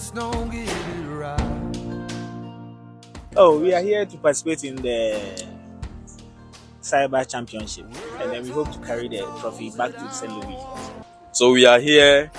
just don't get it right. Oh, we are here to participate in the Cyber Championship, and then we hope to carry the trophy back to St. Louis. So we are here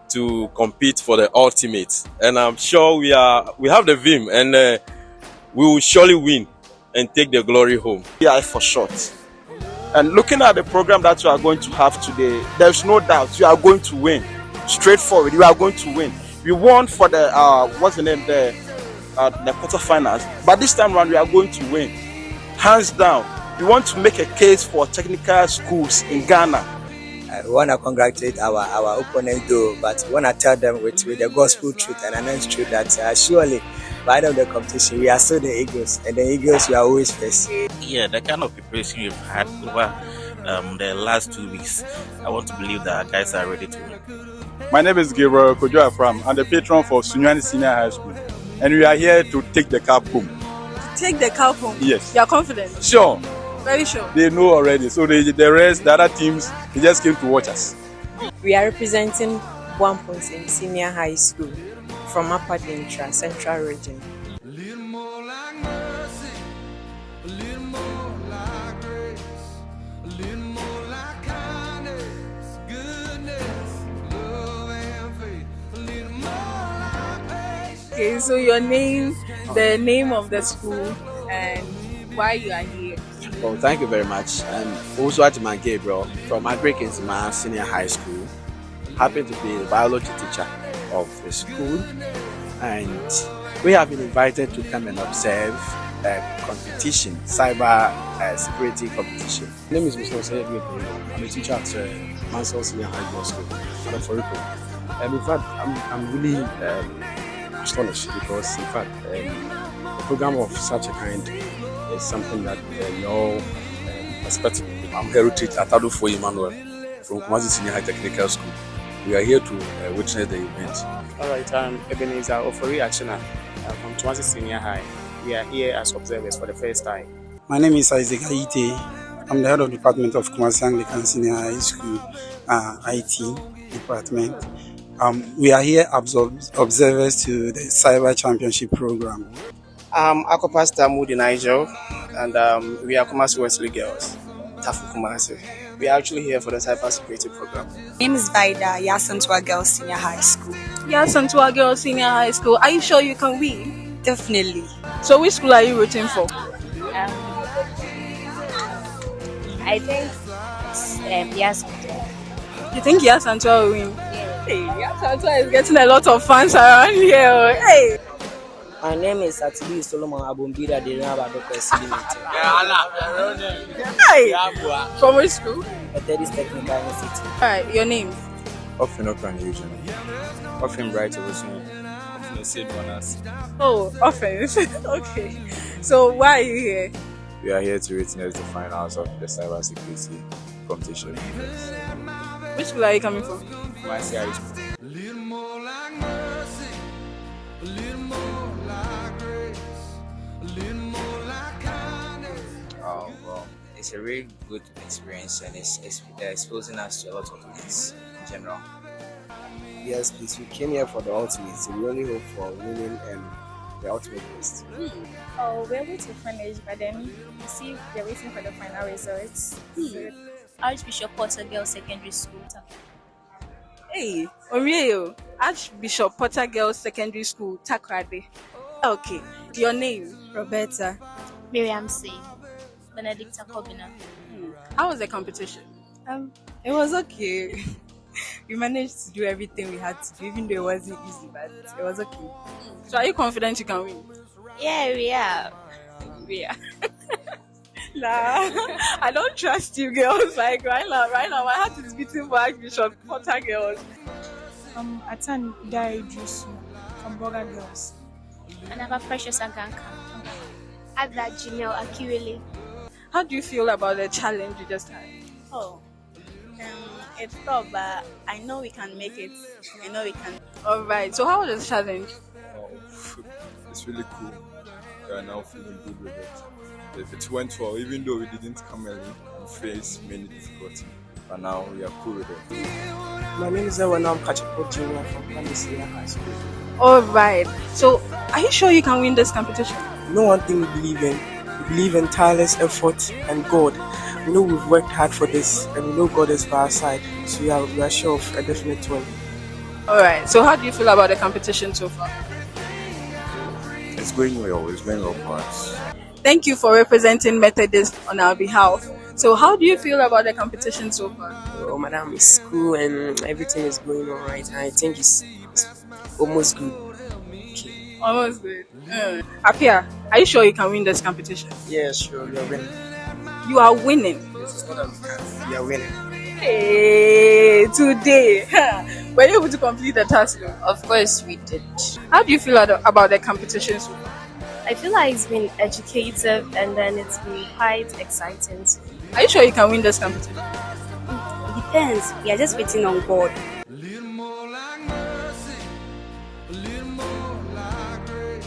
to compete for the ultimate, and I'm sure we have the vim, and we will surely win and take the glory home. PI for short. And looking at the program that you are going to have today, there's no doubt you are going to win. Straightforward, you are going to win. We won for the the quarterfinals, but this time around we are going to win, hands down. We want to make a case for technical schools in Ghana. We want to congratulate our opponent though, but we want to tell them with the gospel truth and honest truth that surely by the end of the competition we are still the Eagles, and the Eagles we are always first. Yeah, the kind of preparation we've had over the last 2 weeks, I want to believe that our guys are ready to win. My name is Gabriel Kojo Afram. I'm the patron for Sunyani Senior High School, and we are here to take the cup home. Take the cup home? Yes. You are confident? Sure. Very sure. They know already, so the rest, the other teams, they just came to watch us. We are representing 1 point in senior high school from Upper Dintra, Central Region. A little more like mercy, a little more like grace, a little more like kindness, goodness, love and faith, a little more like patience. Okay, so your name, the name of the school, and why you are here. Well, thank you very much. I'm also Atiman Gabriel from Agric Senior High School. Happen to be the biology teacher of the school, and we have been invited to come and observe a competition, cyber security competition. My name is Mr. Osayed. I'm a teacher at Mansell Senior High School, Foriko. In fact, I'm really astonished because, in fact, a program of such a kind is something that we all expect. I'm Heritage Atadufo Emmanuel from Kumasi Senior High Technical School. We are here to witness the event. Alright, I'm Ebenezer Ofori Achina from Kumasi Senior High. We are here as observers for the first time. My name is Isaac Aite. I'm the head of the department of Kumasi Anglican Senior High School, IT department. We are here observers to the Cyber Championship program. I'm Akopasta Moody Nigel, and we are Kumasi Wesley Girls, Tafu Kumasi. We are actually here for the cybersecurity program. My name is Vida, Yasantua Girls Senior High School. Yasantua Girls Senior High School. Are you sure you can win? Definitely. So which school are you rooting for? I think Yasantua. You think Yasantua will win? Yeah. Hey, Yasantua is getting a lot of fans around here. Hey. My name is Atibi Solomon Abumbira Deraba Dr. Hey! From which school? Methodist Technical Institute. Alright, your name? Often Okran Eugene. Often Bright Ocean. Often Sid Wanas. Oh, offense. Okay. So why are you here? We are here to witness the finals of the cybersecurity competition. Which school are you coming from? My CRE school. A little more like mercy, a little more like grace, a little more like kindness. Oh, well, it's a really good experience, and it's exposing us to a lot of things in general. Yes, please. We came here for the ultimate, so we only hope for winning the ultimate best. Oh, we're able to finish, but then you see, we're waiting for the final results. Archbishop Potter Girls Secondary School. Hey, Orieo, Archbishop Potter Girls Secondary School, Takrade. Okay, your name? Roberta. Miriam C. Benedicta Kobina. How was the competition? It was okay. We managed to do everything we had to do, even though it wasn't easy, but it was okay. So are you confident you can win? Yeah, we are. Nah, I don't trust you girls. Like right now, my heart is beating for Archbishop Potter Girls. Atan Dai Jusu from Boga Girls. Another Precious Aganka. Ada Janelle Akiwele. How do you feel about the challenge you just had? It's tough, but I know we can make it. I know we can. Alright, so how was the challenge? It's really cool. We are now feeling good with it. It went well, even though we didn't come early and face many difficulties. But now we are cool with it. My name is Ewanam Kachapo Jr. from Kandi Senior High School. All right. So, are you sure you can win this competition? No one thing we believe in. We believe in tireless effort and God. We know we've worked hard for this, and we know God is by our side. So we are sure of a definite win. All right. So, how do you feel about the competition so far? It's going well. It's going well for us. Thank you for representing Methodist on our behalf. So, how do you feel about the competition so far? Oh, madam, it's cool and everything is going all right. I think it's almost good. Okay. Almost good. Apia, are you sure you can win this competition? Yeah, sure. We are winning. You are winning. Yes, it's not that we can. We are winning. Hey, today. Were you able to complete the task? Of course we did. How do you feel about the competition so far? I feel like it's been educative and then it's been quite exciting. Are you sure you can win this competition? It depends. We are just waiting on God. A little more like mercy, a little more like grace,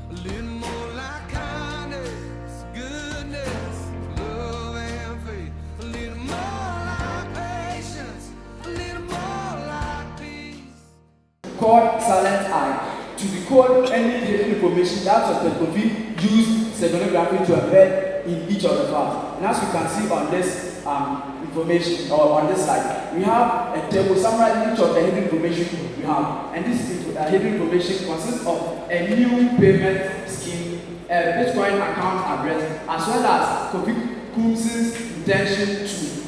a little more like kindness, goodness, love and faith, a little more like patience, a little more like peace. Called Silent Eye to decode any hidden information that Dr. Kofi used steganography to embed in each of the files. And as you can see on this information or on this slide, we have a table summarizing each of the hidden information we have. And this hidden information consists of a new payment scheme, a Bitcoin account address, as well as Kofi Kums's intention to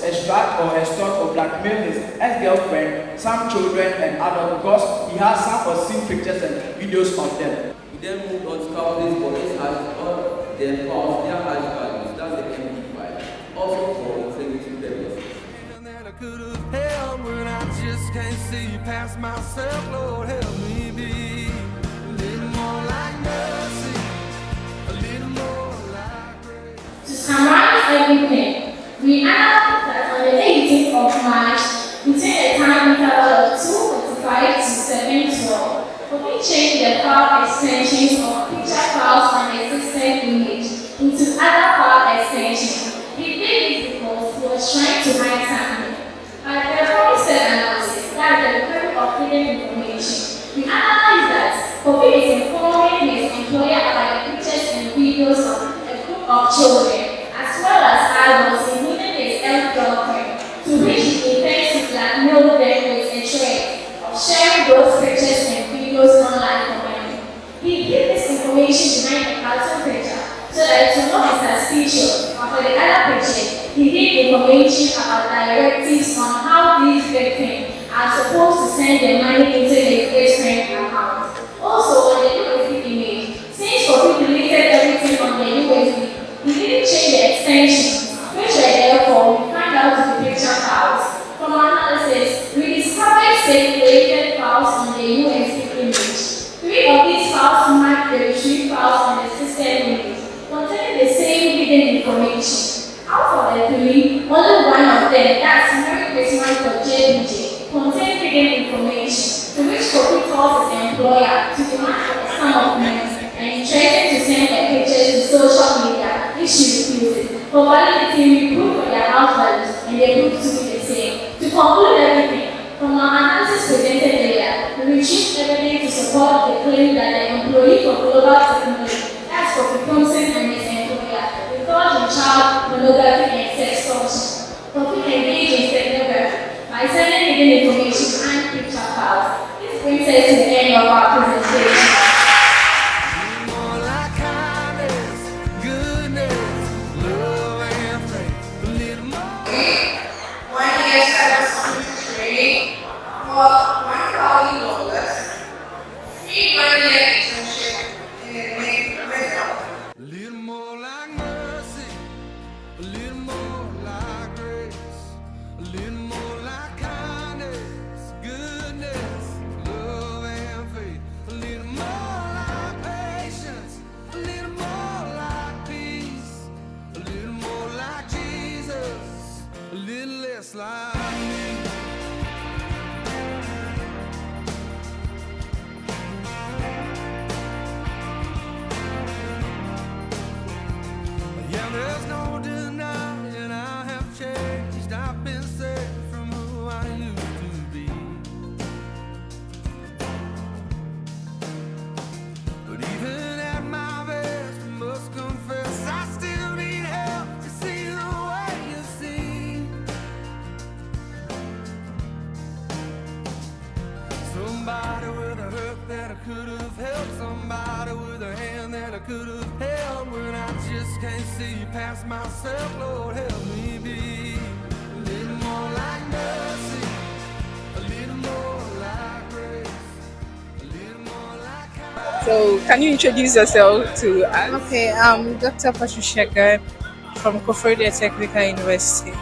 extract or extort or blackmail his ex-girlfriend, some children and adults because he has some obscene pictures and videos of them. We then moved on to calculate for each hash or their hash values, that's the MD file, also for integrity purposes. That I could have held when I just can't see past myself, Lord help me be a little more like mercy, a little more like grace. To summarize everything, we announced that on the 18th of March, within a time interval of 2:45 to 7:12, we changed the file extensions of picture files on the existing image into other file extensions. He did this because he was trying to hide something. By performing said analysis, that is the recovery of hidden information, we analyzed that Kofi is informing his employer about the pictures and videos of a group of children, as well as adults, including his ex-girlfriend, to which he intends to blackmail them with a threat of sharing those pictures and videos online for money. He hid this information behind a cartoon picture so that it will not be suspicious, but for the other picture, he hid information about directives on how these victims are supposed to send their money into his ex-friend's account. Also, on the USB image, since Kofi deleted everything on the USB, he didn't change the extensions, which were therefore we find out to be picture files. From our analysis, we discovered save-related files on the USB image. 3 of these files mark the retrieved files on the system image, containing the same hidden information. Out of the 3, only one of them, that's Merry Christmas for JBJ, contained hidden information, to which Kofi told his employer to demand for a sum of money and threatened to send the pictures to social media if she refuses. For validity, we proved for their house values and they proved to be the same. To conclude everything, from our analysis presented earlier, we retrieved evidence to support the claim that the employee for Global Technology, that's Kofi Thompson and his employer, indulged in child pornography and sex torture. Kofi engaged in technography by sending hidden information and picture files. This brings us to the end of our presentation. More like kindness, goodness, love and faith, a little more. 1 year cybersecurity training for $1,000. Free 1 year internship in the name of A little more like mercy, a little more like grace, a little more like kindness, goodness, love and faith, a little more like patience, a little more like peace, a little more like Jesus, a little less like me. I could have helped somebody with a hand that I could have held when I just can't see past myself. Lord, help me be a little more like mercy, a little more like grace, a little more like kindness. So, can you introduce yourself to us? Okay, I'm Dr. Patricia Gad from Koforidua Technical University.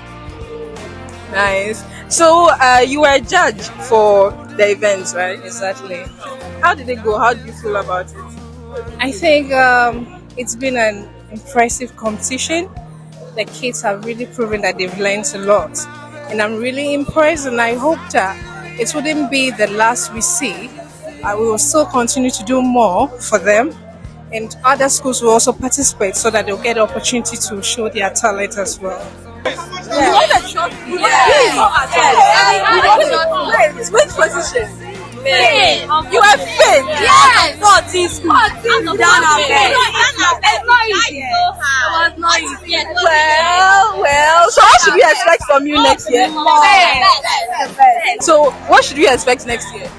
Nice. So, you were a judge for the events, right? Exactly. How did it go? How do you feel about it? I think it's been an impressive competition. The kids have really proven that they've learned a lot. And I'm really impressed, and I hope that it wouldn't be the last we see. We will still continue to do more for them. And other schools will also participate so that they'll get the opportunity to show their talent as well. You want a trophy? Yes. Which position? Fifth. You are fifth. Yes. What is down Well. So what should we expect from you next year? So what should we expect next year?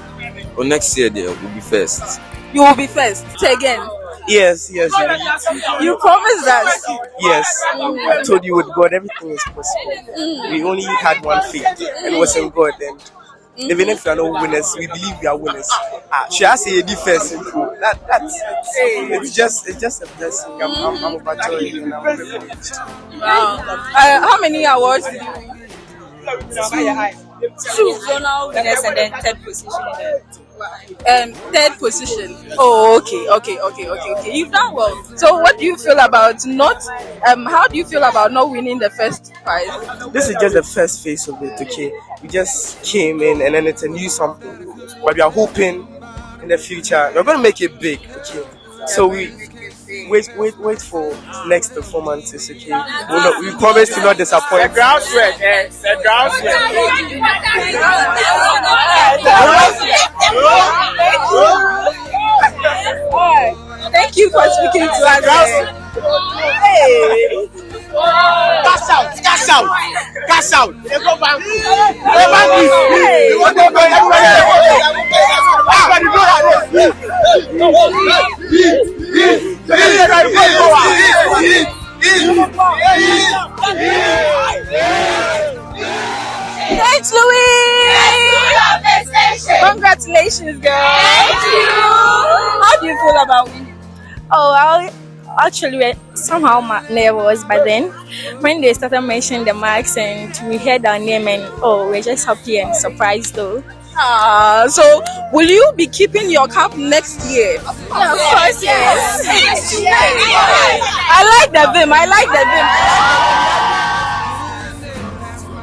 Well, next year there will be first. You will be first. Say again. Yes. You promised us. Yes. I told you with God everything is possible. We only had one faith, and it was in God. And even if we are not winners, we believe we are winners. Should I say defense? It's just a blessing. I'm overjoyed and I'm privileged. Wow. How many awards did you win? Two zonal winners and then third position. Third position. Oh, okay. You've done well. So, what do you feel about not? How do you feel about not winning the first prize? This is just the first phase of it, okay? We just came in and then it's a new something. But we are hoping in the future we're going to make it big, okay? So we wait for next performances, okay? We promise to not disappoint. The groundwork. Thank you for speaking to us. Hey. Cash out. They go back. Thanks, Louis. Congratulations, girl. Thank you. How do you feel about winning? Oh, actually, we're somehow nervous, but then when they started mentioning the marks and we heard our name, and we're just happy and surprised though. So will you be keeping your cup next year? Yeah, of course, yes. I like the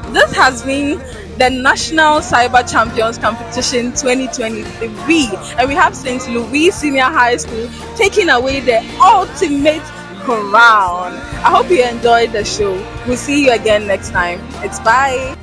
vim. This has been the National Cyber Champions Competition 2023, and we have St. Louis Senior High School taking away the ultimate crown. I hope you enjoyed the show. We'll see you again next time. It's bye.